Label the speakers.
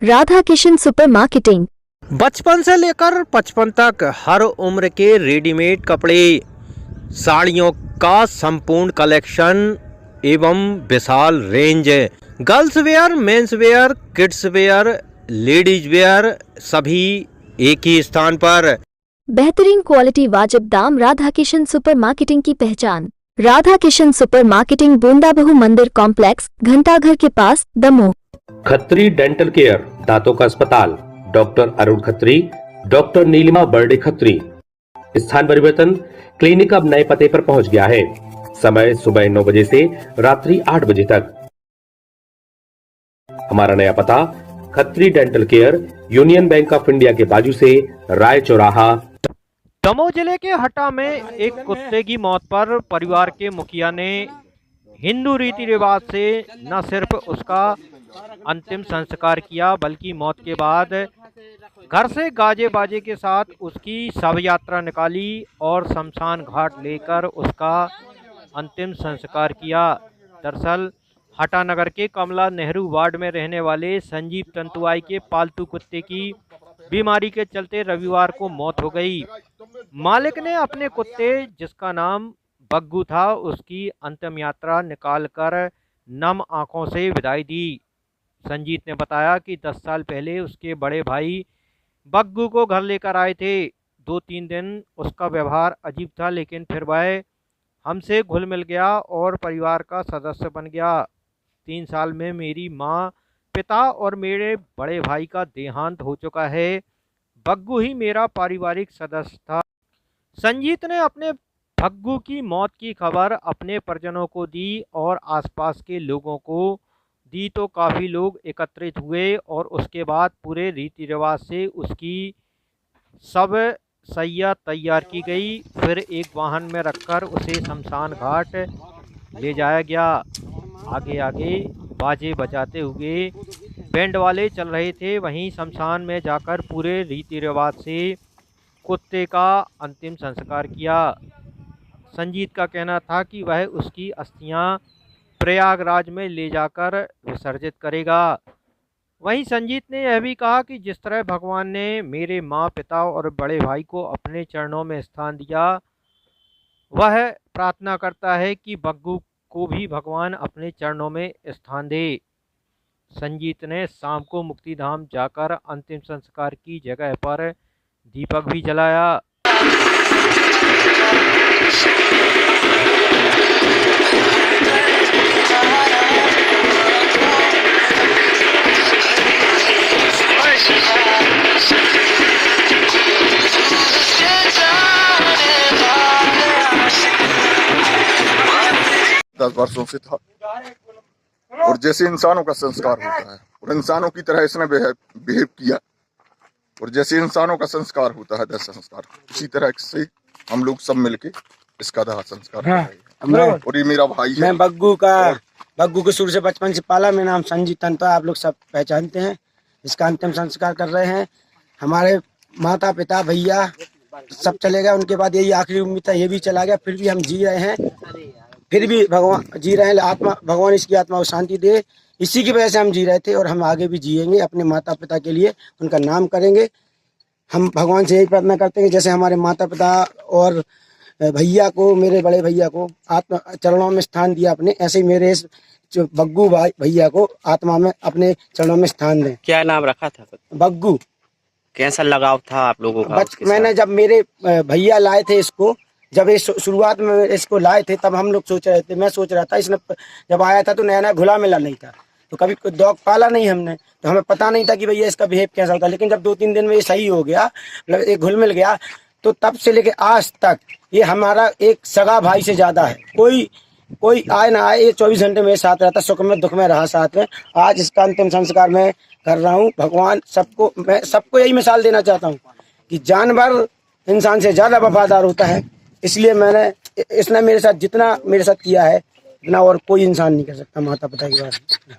Speaker 1: Radha Kishan super marketing.
Speaker 2: बचपन से लेकर 55 तक हर उम्र के रेडीमेड कपड़े, साड़ियों का संपूर्ण कलेक्शन एवं विशाल range. Girls wear, men's wear, kids wear, ladies wear सभी एक ही स्थान पर।
Speaker 1: बेहतरीन क्वालिटी वाजिब दाम। राधा किशन सुपर मार्केटिंग की पहचान। राधा किशन सुपर मार्केटिंग, बूंदाबहू मंदिर कॉम्प्लेक्स, घंटाघर के पास, दमोह।
Speaker 3: खत्री डेंटल केयर, दांतों का अस्पताल, डॉक्टर अरुण खत्री, डॉक्टर नीलिमा बर्डे खत्री। स्थान परिवर्तन, क्लिनिक अब नए पते पर पहुंच गया है। समय सुबह 9 बजे से रात्रि 8 बजे तक। हमारा नया पता, Khatri dental care, union bank of India के बाजू से, राय चौराहा।
Speaker 2: दमोह जिले के हटा में एक कुत्ते की मौत पर परिवार के मुखिया ने हिंदू रीति रिवाज से न सिर्फ उसका अंतिम संस्कार किया, बल्कि मौत के बाद घर से गाजे बाजे के साथ उसकी शव यात्रा निकाली और शमशान घाट लेकर उसका अंतिम संस्कार किया। दरअसल हटा नगर के कमला नेहरू वार्ड में रहने वाले संजीव तंतुआई के पालतू कुत्ते की बीमारी के चलते रविवार को मौत हो गई। मालिक ने अपने कुत्ते, जिसका नाम बग्गू था, उसकी अंतिम यात्रा निकालकर नम आंखों से विदाई दी। संजीत ने बताया कि 10 साल पहले उसके बड़े भाई बग्गू को घर लेकर आए थे। 2-3 दिन उसका व्यवहार अजीब था, लेकिन फिर वह हमसे घुल मिल गया और परिवार का सदस्य बन गया। 3 साल में मेरी माँ, पिता और मेरे बड़े भाई का देहांत हो चुका है। बग्गू ही मेरा पारिवारिक सदस्य था। संजीत ने अपने बग्गू की मौत की खबर अपने परिजनों को दी और आसपास के लोगों को दी तो काफ़ी लोग एकत्रित हुए और उसके बाद पूरे रीति रिवाज से उसकी शव सैया तैयार की गई। फिर एक वाहन में रखकर उसे शमशान घाट ले जाया गया। आगे आगे बाजे बजाते हुए बैंड वाले चल रहे थे। वहीं शमशान में जाकर पूरे रीति रिवाज से कुत्ते का अंतिम संस्कार किया। संजीत का कहना था कि वह उसकी अस्थियां प्रयागराज में ले जाकर विसर्जित करेगा। वहीं संजीत ने यह भी कहा कि जिस तरह भगवान ने मेरे माँ, पिता और बड़े भाई को अपने चरणों में स्थान दिया, वह प्रार्थना करता है कि बग्गू को भी भगवान अपने चरणों में स्थान दे। संजीत ने शाम को मुक्तिधाम जाकर अंतिम संस्कार की जगह पर दीपक भी जलाया।
Speaker 4: दस वर्षों से था और जैसे इंसानों का संस्कार होता है और इंसानों की तरह इसने बिहेव किया और जैसे इंसानों का संस्कार होता है दाह संस्कार, उसी तरह से हम लोग सब मिलके इसका दाह संस्कार कर रहे हैं। और ये मेरा भाई है।
Speaker 5: मैं बग्गू को शुरू से बचपन से पाला। मेरा नाम संजीत तंतुआ, आप लोग सब पहचानते हैं। इसका अंतिम संस्कार कर रहे हैं। हमारे माता पिता भैया सब चले गए, उनके बाद यही आखिरी उम्मीद था, ये भी चला गया। फिर भी हम जी रहे हैं, फिर भी भगवान जी रहे हैं। आत्मा, भगवान इसकी आत्मा को शांति दे। इसी की वजह से हम जी रहे थे और हम आगे भी जिएंगे। अपने माता पिता के लिए उनका नाम करेंगे। हम भगवान से यही प्रार्थना करते हैं कि जैसे हमारे माता पिता और भैया को, मेरे बड़े भैया को आत्मा चरणों में स्थान दिया अपने, ऐसे ही मेरे इस जो बग्गू भाई भैया को आत्मा में अपने चरणों में स्थान दें।
Speaker 6: क्या नाम रखा था?
Speaker 5: बग्गू।
Speaker 6: कैसा लगाव था आप लोगों का?
Speaker 5: मैंने जब मेरे भैया लाए थे इसको, जब ये शुरुआत में इसको लाए थे, तब हम लोग सोच रहे थे, मैं सोच रहा था, इसने जब आया था तो नया नया घुला मिला नहीं था, तो कभी डॉग पाला नहीं हमने, तो हमें पता नहीं था कि भैया इसका बिहेव कैसा होता। लेकिन जब 2-3 दिन में ये सही हो गया, मतलब ये घुल मिल गया, तो तब से लेके आज तक ये हमारा एक सगा भाई से ज्यादा है। कोई आए ना आए, ये 24 घंटे मेरे साथ रहता, सुख में दुख में रहा साथ में। आज इसका अंतिम संस्कार मैं कर रहा हूँ। भगवान मैं सबको यही मिसाल देना चाहता हूँ कि जानवर इंसान से ज्यादा वफादार होता है। इसलिए इसने मेरे साथ जितना मेरे साथ किया है, इतना और कोई इंसान नहीं कर सकता माता पिता के बाद।